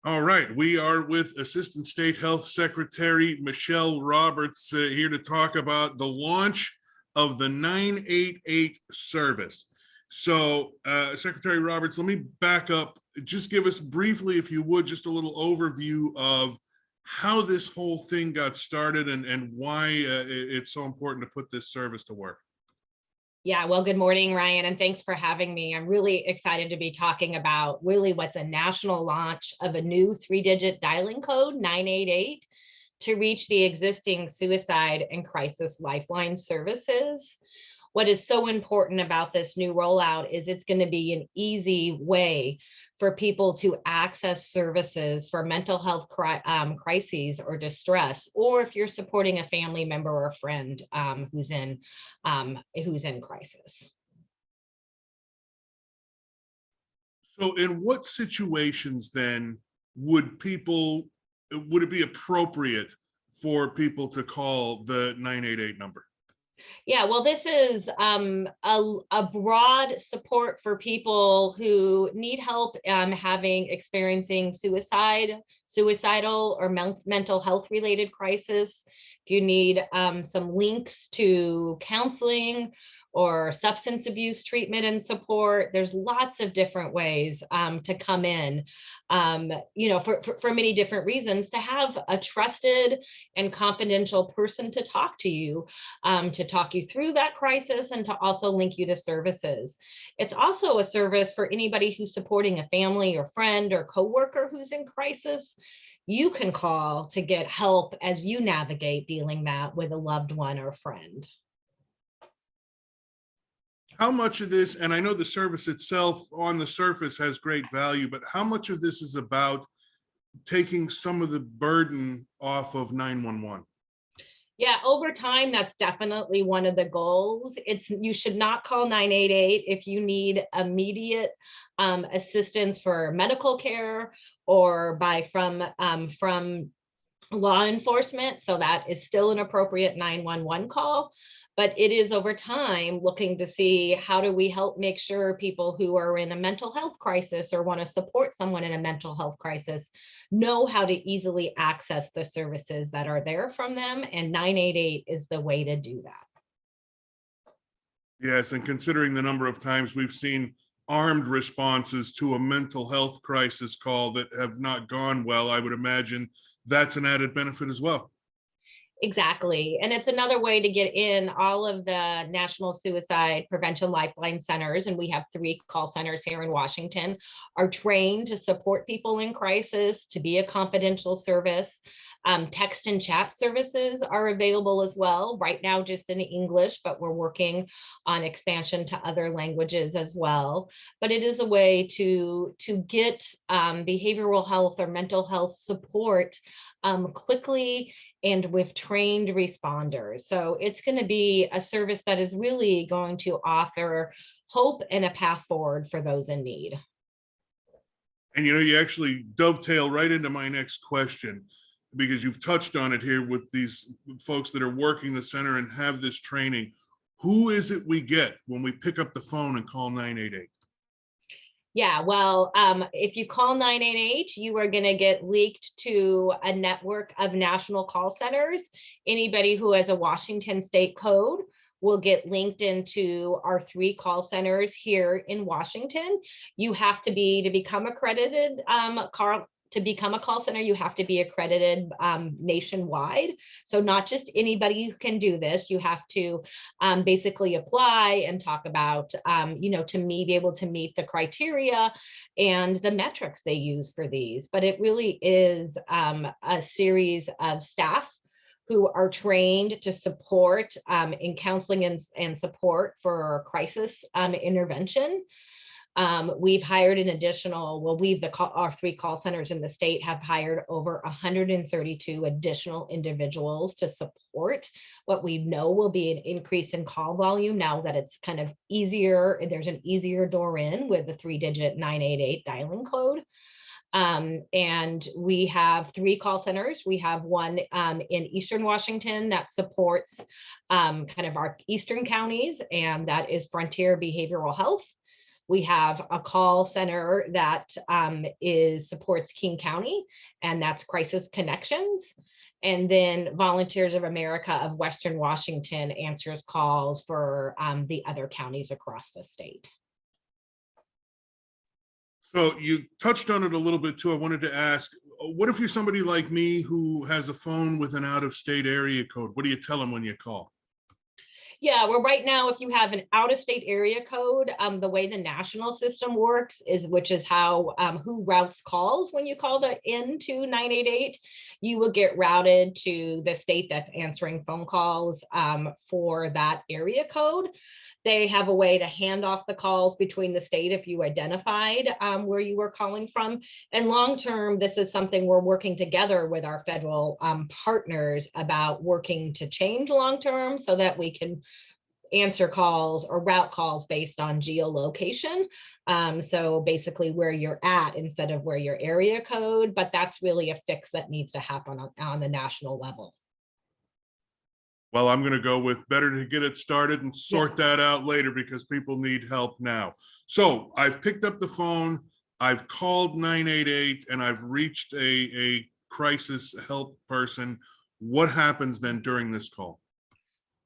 All right, we are with Assistant State Health Secretary Michele Roberts here to talk about the launch of the 988 service. So, Secretary Roberts, let me back up. Just give us briefly, if you would, just a little overview of how this whole thing got started and why it's so important to put this service to work. Yeah, well, good morning, Ryan, and thanks for having me. I'm really excited to be talking about really what's a national launch of a new 3-digit dialing code, 988, to reach the existing suicide and crisis lifeline services. What is so important about this new rollout is it's going to be an easy way for people to access services for mental health crises or distress, or if you're supporting a family member or a friend who's in crisis. So in what situations then would it be appropriate for people to call the 988 number? Yeah, well, this is a broad support for people who need help experiencing suicidal or mental health related crisis. If you need some links to counseling or substance abuse treatment and support, there's lots of different ways to come in, for many different reasons, to have a trusted and confidential person to talk to talk you through that crisis and to also link you to services. It's also a service for anybody who's supporting a family or friend or coworker who's in crisis. You can call to get help as you navigate dealing that with a loved one or friend. How much of this, and I know the service itself on the surface has great value, but how much of this is about taking some of the burden off of 911? Yeah, over time, that's definitely one of the goals. You should not call 988 if you need immediate assistance for medical care or from law enforcement. So that is still an appropriate 911 call. But it is over time looking to see how do we help make sure people who are in a mental health crisis or want to support someone in a mental health crisis know how to easily access the services that are there from them. And 988 is the way to do that. Yes, and considering the number of times we've seen armed responses to a mental health crisis call that have not gone well, I would imagine that's an added benefit as well. Exactly. And it's another way to get in. All of the National Suicide Prevention Lifeline centers, and we have 3 call centers here in Washington, are trained to support people in crisis, to be a confidential service. Text and chat services are available as well. Right now, just in English, but we're working on expansion to other languages as well. But it is a way to get behavioral health or mental health support quickly and with trained responders. So it's going to be a service that is really going to offer hope and a path forward for those in need. And you actually dovetail right into my next question, because you've touched on it here with these folks that are working the center and have this training. Who is it we get when we pick up the phone and call 988? Yeah, well, if you call 988, you are going to get linked to a network of national call centers. Anybody who has a Washington state code will get linked into our 3 call centers here in Washington. You have to become accredited to become a call center, you have to be accredited nationwide. So not just anybody who can do this. You have to basically apply and talk about, to be able to meet the criteria and the metrics they use for these. But it really is a series of staff who are trained to support in counseling and support for crisis intervention. We've hired an additional, our 3 call centers in the state have hired over 132 additional individuals to support what we know will be an increase in call volume now that it's kind of easier. There's an easier door in with the 3-digit 988 dialing code. And we have 3 call centers. We have one in Eastern Washington that supports kind of our eastern counties, and that is Frontier Behavioral Health. We have a call center that supports King County, and that's Crisis Connections. And then Volunteers of America of Western Washington answers calls for the other counties across the state. So you touched on it a little bit too. I wanted to ask, what if you're somebody like me who has a phone with an out-of-state area code? What do you tell them when you call? Yeah, well, right now, if you have an out-of-state area code, the way the national system works is, which is how who routes calls when you call the into 988, you will get routed to the state that's answering phone calls for that area code. They have a way to hand off the calls between the state if you identified where you were calling from. And long-term, this is something we're working together with our federal partners about working to change long-term so that we can answer calls or route calls based on geolocation. So basically where you're at instead of where your area code, but that's really a fix that needs to happen on the national level. Well, I'm going to go with better to get it started and sort Yeah. that out later because people need help now. So I've picked up the phone, I've called 988, and I've reached a crisis help person. What happens then during this call?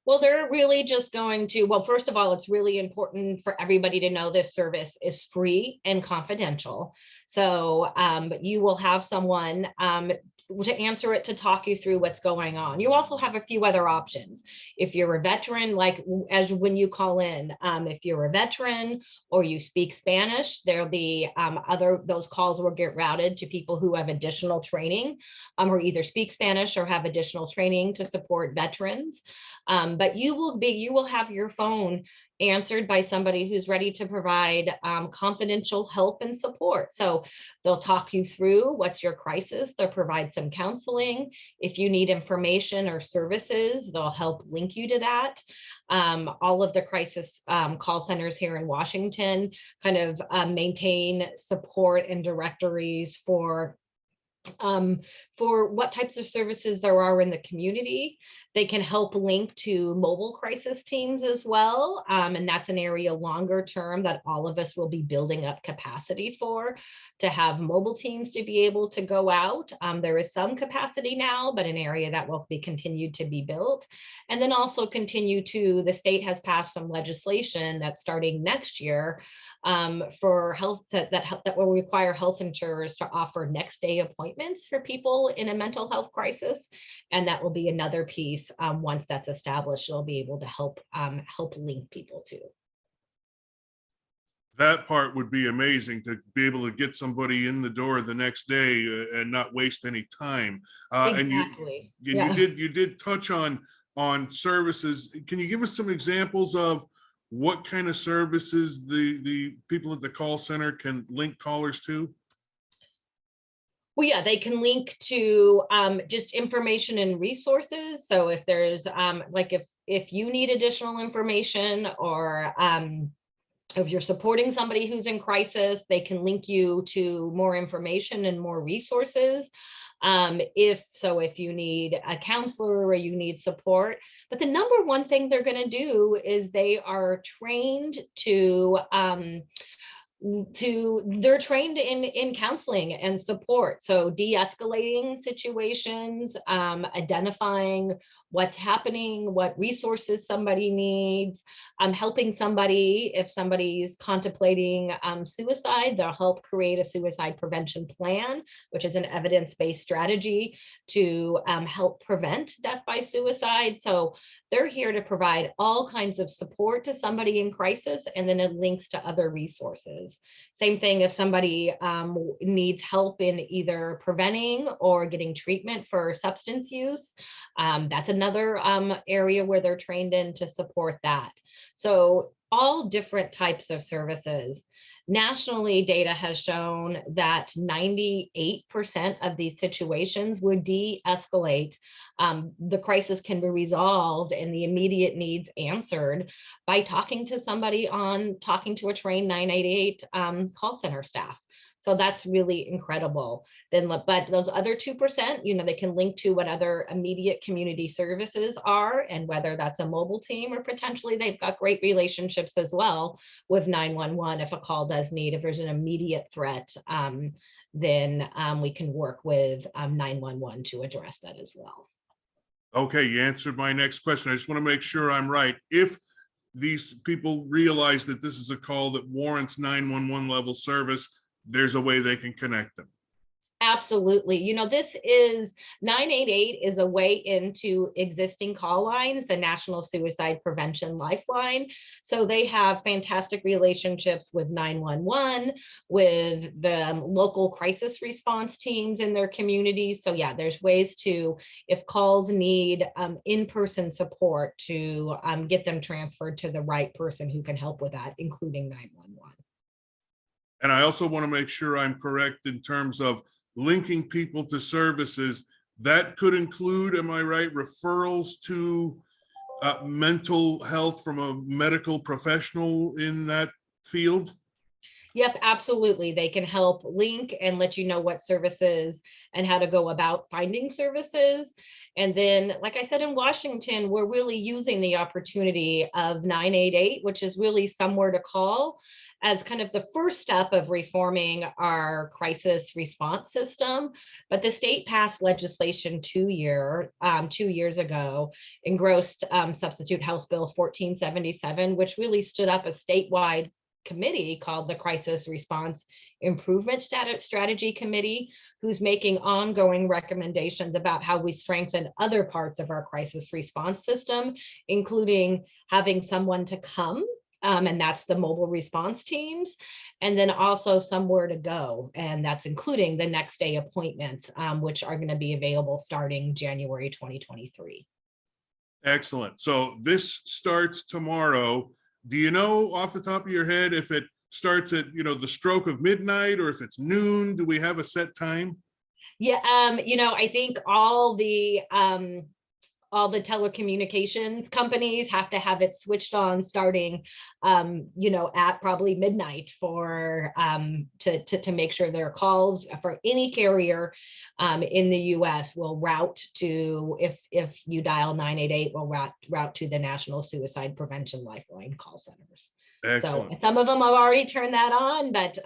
Well, they're really just going to, well, first of all, it's really important for everybody to know this service is free and confidential. So you will have someone to answer it, to talk you through what's going on. You also have a few other options. If you're a veteran, like as when you call in, if you're a veteran or you speak Spanish, there'll be those calls will get routed to people who have additional training or either speak Spanish or have additional training to support veterans. But you will have your phone answered by somebody who's ready to provide confidential help and support. So they'll talk you through what's your crisis. They'll provide some counseling. If you need information or services, they'll help link you to that. All of the crisis call centers here in Washington kind of maintain support and directories for what types of services there are in the community. They can help link to mobile crisis teams as well. And that's an area longer term that all of us will be building up capacity for, to have mobile teams to be able to go out. There is some capacity now, but an area that will be continued to be built. And then also continue to, the state has passed some legislation that's starting next year for health that will require health insurers to offer next day appointments for people in a mental health crisis. And that will be another piece once that's established, it'll be able to help link people to. That part would be amazing, to be able to get somebody in the door the next day and not waste any time. Exactly. And you did touch on services. Can you give us some examples of what kind of services the people at the call center can link callers to? Well, yeah, they can link to just information and resources. So if there's like if you need additional information, or if you're supporting somebody who's in crisis, they can link you to more information and more resources. If you need a counselor or you need support. But the number one thing they're going to do is they are trained they're trained in counseling and support. So de-escalating situations, identifying what's happening, what resources somebody needs, helping somebody, if somebody's contemplating suicide, they'll help create a suicide prevention plan, which is an evidence-based strategy to help prevent death by suicide. So they're here to provide all kinds of support to somebody in crisis, and then it links to other resources. Same thing if somebody needs help in either preventing or getting treatment for substance use. That's another area where they're trained in to support that. So all different types of services. Nationally, data has shown that 98% of these situations would de-escalate. The crisis can be resolved and the immediate needs answered by talking to a trained 988 call center staff. So that's really incredible. But those other 2%, they can link to what other immediate community services are, and whether that's a mobile team or potentially they've got great relationships as well with 911. If a call does need, if there's an immediate threat, then we can work with 911 to address that as well. Okay, you answered my next question. I just want to make sure I'm right. If these people realize that this is a call that warrants 911 level service, there's a way they can connect them. Absolutely. This is 988 is a way into existing call lines, the National Suicide Prevention Lifeline. So they have fantastic relationships with 911, with the local crisis response teams in their communities. So yeah, there's ways to, if calls need in-person support, to get them transferred to the right person who can help with that, including 911. And I also want to make sure I'm correct in terms of linking people to services. That could include, am I right, referrals to mental health from a medical professional in that field? Yep, absolutely. They can help link and let you know what services and how to go about finding services. And then, like I said, in Washington, we're really using the opportunity of 988, which is really somewhere to call, as kind of the first step of reforming our crisis response system. But the state passed legislation 2 years ago, engrossed Substitute House Bill 1477, which really stood up a statewide committee called the Crisis Response Improvement Strategy Committee, who's making ongoing recommendations about how we strengthen other parts of our crisis response system, including having someone to come, and that's the mobile response teams, and then also somewhere to go, and that's including the next day appointments, which are going to be available starting January 2023. Excellent. So this starts tomorrow. Do you know off the top of your head if it starts at, the stroke of midnight, or if it's noon? Do we have a set time? Yeah, I think all the telecommunications companies have to have it switched on starting, at probably midnight for to make sure their calls for any carrier in the U.S. will route to, if you dial 988, will route to the National Suicide Prevention Lifeline call centers. Excellent. So some of them have already turned that on, but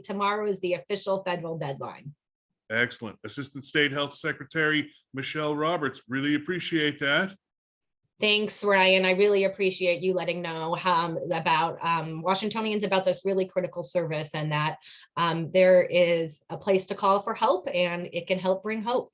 tomorrow is the official federal deadline. Excellent. Assistant State Health Secretary Michele Roberts, really appreciate that. Thanks, Ryan. I really appreciate you letting know about Washingtonians about this really critical service, and that there is a place to call for help, and it can help bring hope.